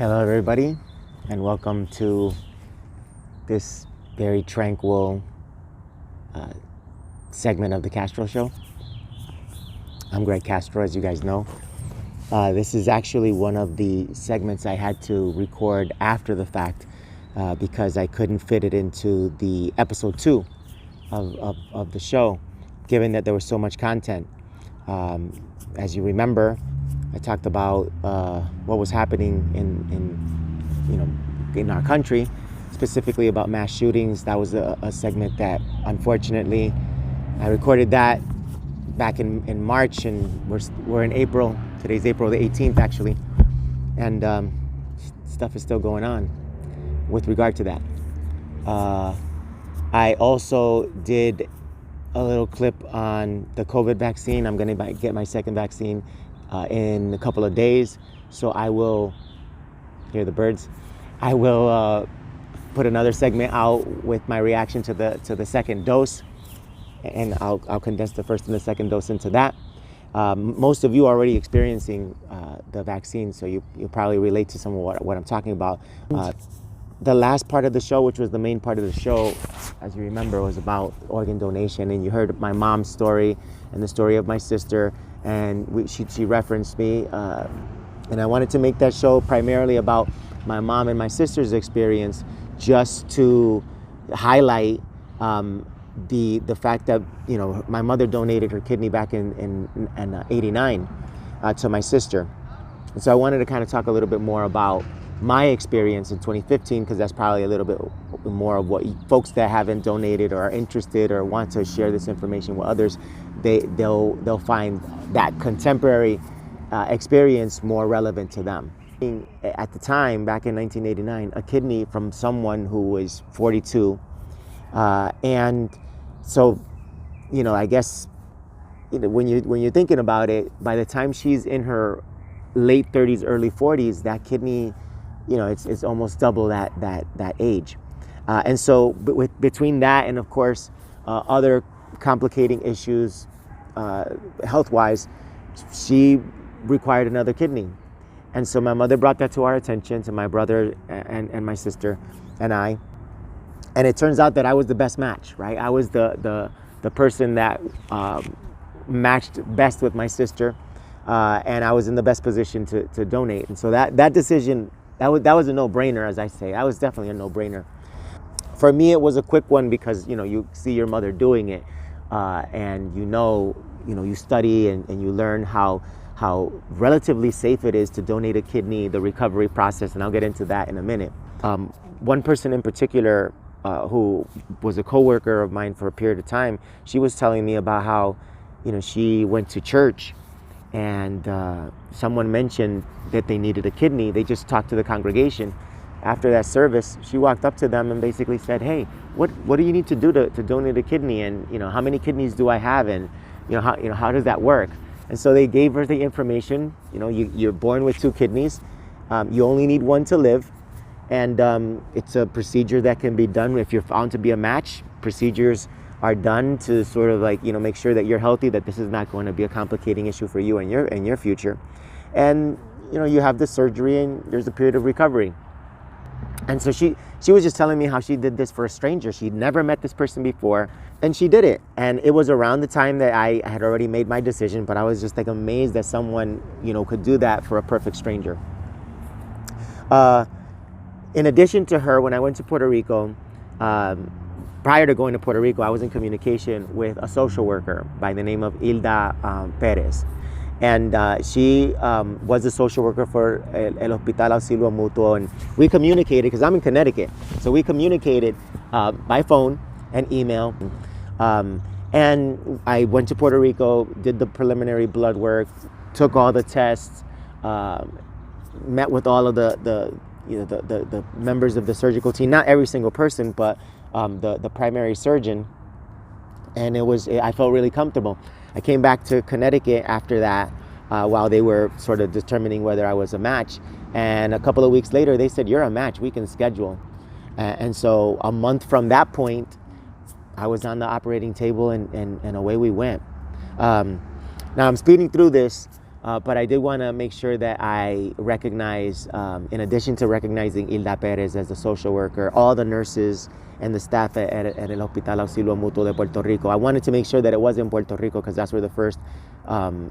Hello, everybody, and welcome to this very tranquil segment of the Castro Show. I'm Greg Castro, as you guys know. This is actually one of the segments I had to record after the fact because I couldn't fit it into the episode 2 of the show, given that there was so much content. As you remember, I talked about what was happening in our country, specifically about mass shootings. That was a segment that, unfortunately, I recorded that back in March, and we're in April. Today's April the 18th, actually, and stuff is still going on with regard to that. I also did a little clip on the COVID vaccine. I'm going to get my second vaccine in a couple of days, so I will hear the birds. I will put another segment out with my reaction to the second dose, and I'll condense the first and the second dose into that. Most of you are already experiencing the vaccine, so you probably relate to some of what I'm talking about. The last part of the show, which was the main part of the show, as you remember, was about organ donation, and you heard my mom's story and the story of my sister, and she referenced me, and I wanted to make that show primarily about my mom and my sister's experience, just to highlight the fact that, you know, my mother donated her kidney back in '89 to my sister. And so I wanted to kind of talk a little bit more about my experience in 2015, because that's probably a little bit more of what folks that haven't donated or are interested or want to share this information with others, they'll find that contemporary experience more relevant to them. At the time, back in 1989, a kidney from someone who was 42, and so, you know, I guess, you know, when you're thinking about it, by the time she's in her late 30s, early 40s, that kidney, you know, it's almost double that age, and so between that and, of course, other complicating issues health-wise, she required another kidney. And so my mother brought that to our attention, to my brother and my sister and I. And it turns out that I was the best match, right? I was the person that matched best with my sister, and I was in the best position to donate. And so that decision, that was a no-brainer, as I say. That was definitely a no-brainer. For me, it was a quick one because, you know, you see your mother doing it, and you study and you learn how relatively safe it is to donate a kidney, the recovery process, and I'll get into that in a minute. One person in particular, who was a coworker of mine for a period of time, she was telling me about how, you know, she went to church and someone mentioned that they needed a kidney. They just talked to the congregation. After that service, she walked up to them and basically said, "Hey, what do you need to do to donate a kidney? And, you know, how many kidneys do I have? And, how does that work?" And so they gave her the information. You know, you're born with 2 kidneys. You only need one to live. And it's a procedure that can be done if you're found to be a match. Procedures are done to sort of, like, you know, make sure that you're healthy, that this is not going to be a complicating issue for you and your future. And, you know, you have the surgery and there's a period of recovery. And so she was just telling me how she did this for a stranger. She'd never met this person before, and she did it. And it was around the time that I had already made my decision, but I was just, like, amazed that someone, you know, could do that for a perfect stranger. In addition to her, when I went to Puerto Rico, prior to going to Puerto Rico, I was in communication with a social worker by the name of Hilda Perez. And she was a social worker for El Hospital Auxilio Mutuo, and we communicated, because I'm in Connecticut, so we communicated by phone and email. And I went to Puerto Rico, did the preliminary blood work, took all the tests, met with all of the members of the surgical team, not every single person, but the primary surgeon, and I felt really comfortable. I came back to Connecticut after that, while they were sort of determining whether I was a match, and a couple of weeks later they said, "You're a match, we can schedule." And so a month from that point, I was on the operating table, and away we went. Now I'm speeding through this But I did want to make sure that I recognize, in addition to recognizing Hilda Perez as the social worker, all the nurses and the staff at El Hospital Auxilio Mutuo de Puerto Rico. I wanted to make sure that it was in Puerto Rico because that's where the first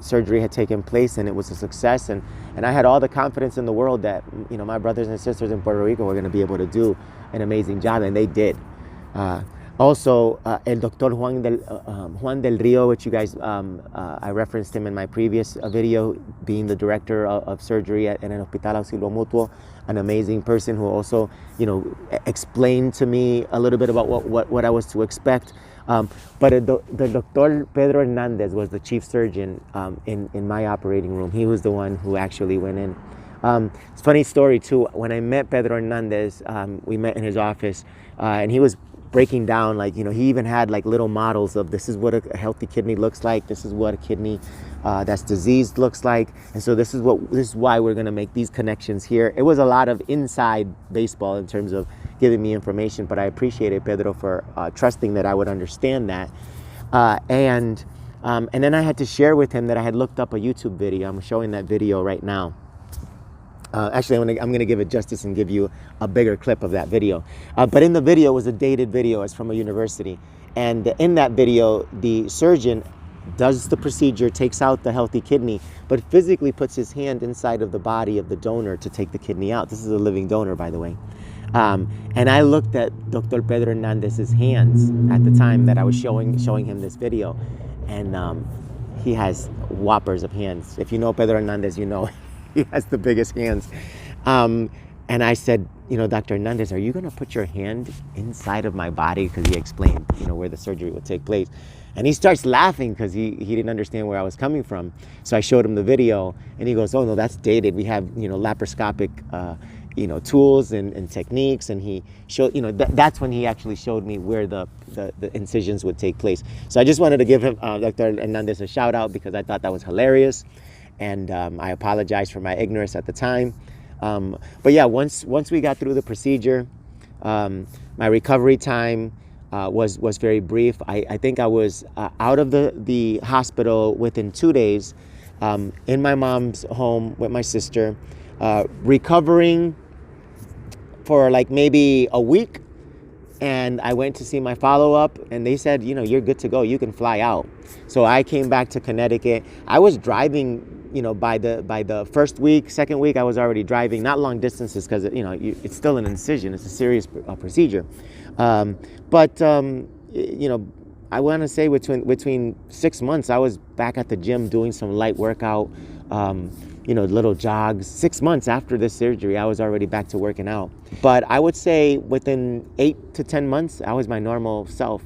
surgery had taken place, and it was a success. And I had all the confidence in the world that, you know, my brothers and sisters in Puerto Rico were going to be able to do an amazing job, and they did. Also, El Doctor Juan del Rio, which you guys, I referenced him in my previous video, being the director of surgery at El Hospital Auxilio Mutuo, an amazing person who also, you know, explained to me a little bit about what I was to expect. But the Doctor Pedro Hernandez was the chief surgeon in my operating room. He was the one who actually went in. It's a funny story too. When I met Pedro Hernandez, we met in his office, and he was breaking down, like, you know, he even had like little models of this is what a healthy kidney looks like, this is what a kidney that's diseased looks like, and so this is why we're going to make these connections here. It was a lot of inside baseball in terms of giving me information, but I appreciated Pedro for trusting that I would understand that. And then I had to share with him that I had looked up a YouTube video. I'm showing that video right now. Actually, I'm going to give it justice and give you a bigger clip of that video. But in the video, it was a dated video. It's from a university. And in that video, the surgeon does the procedure, takes out the healthy kidney, but physically puts his hand inside of the body of the donor to take the kidney out. This is a living donor, by the way. And I looked at Dr. Pedro Hernandez's hands at the time that I was showing him this video. And he has whoppers of hands. If you know Pedro Hernandez, you know he has the biggest hands. And I said, you know, Dr. Hernandez, are you going to put your hand inside of my body? Because he explained, you know, where the surgery would take place. And he starts laughing because he didn't understand where I was coming from. So I showed him the video, and he goes, oh, no, that's dated. We have, you know, laparoscopic, you know, tools and techniques. And he showed, you know, that's when he actually showed me where the incisions would take place. So I just wanted to give him, Dr. Hernandez, a shout out because I thought that was hilarious. And I apologize for my ignorance at the time. But yeah, once we got through the procedure, my recovery time was very brief. I think I was out of the hospital within 2 days, in my mom's home with my sister, recovering for like maybe a week. And I went to see my follow-up, and they said, you know, you're good to go. You can fly out. So I came back to Connecticut. I was driving, you know, by the first week, second week, I was already driving, not long distances because, you know, it's still an incision. It's a serious procedure. But you know, I want to say between 6 months, I was back at the gym doing some light workout, you know, little jogs. 6 months after this surgery, I was already back to working out. But I would say within 8 to 10 months, I was my normal self.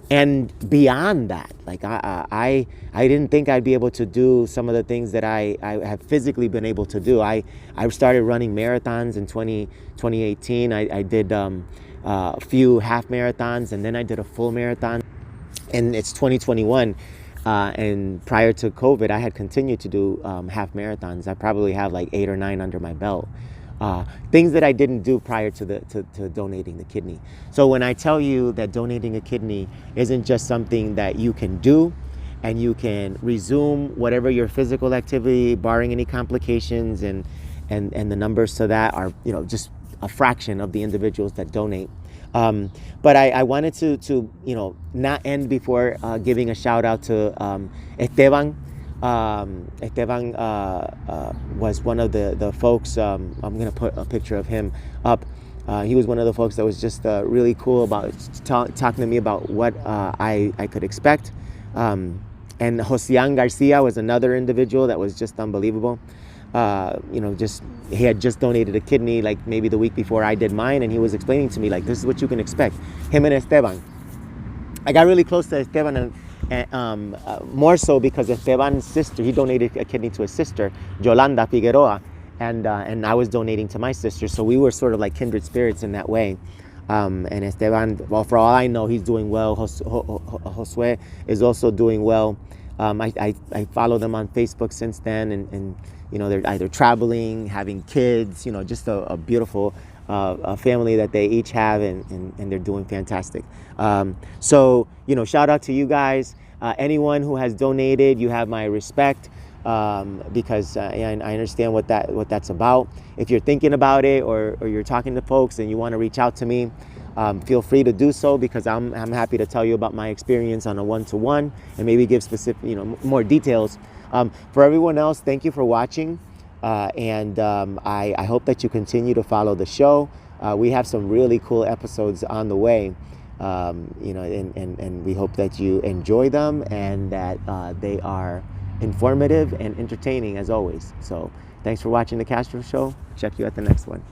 And beyond that, like I didn't think I'd be able to do some of the things that I have physically been able to do. I started running marathons in 2018. I did a few half marathons, and then I did a full marathon. And it's 2021. And prior to COVID, I had continued to do half marathons. I probably have like 8 or 9 under my belt. Things that I didn't do prior to donating the kidney. So when I tell you that donating a kidney isn't just something that you can do and you can resume whatever your physical activity, barring any complications, and the numbers to that are, you know, just a fraction of the individuals that donate. But I wanted to you know, not end before giving a shout out to Esteban. Esteban was one of the folks. I'm going to put a picture of him up. He was one of the folks that was just really cool about talking to me about what I could expect. And Josian Garcia was another individual that was just unbelievable. You know, he had just donated a kidney like maybe the week before I did mine, and he was explaining to me like, this is what you can expect. Him and Esteban. I got really close to Esteban, and more so because Esteban's sister, he donated a kidney to his sister, Yolanda Figueroa, and I was donating to my sister, so we were sort of like kindred spirits in that way. And Esteban, well, for all I know, he's doing well. Josue is also doing well. I follow them on Facebook since then, and you know, they're either traveling, having kids, you know, just a beautiful family that they each have, and they're doing fantastic. So, you know, shout out to you guys. Anyone who has donated, you have my respect. because and I understand what that's about. If you're thinking about it, or you're talking to folks and you want to reach out to me, feel free to do so, because I'm happy to tell you about my experience on a one-to-one and maybe give specific, more details. For everyone else, thank you for watching, and I hope that you continue to follow the show. We have some really cool episodes on the way, and we hope that you enjoy them, and that they are informative and entertaining as always. So thanks for watching the Castro Show. Check you at the next one.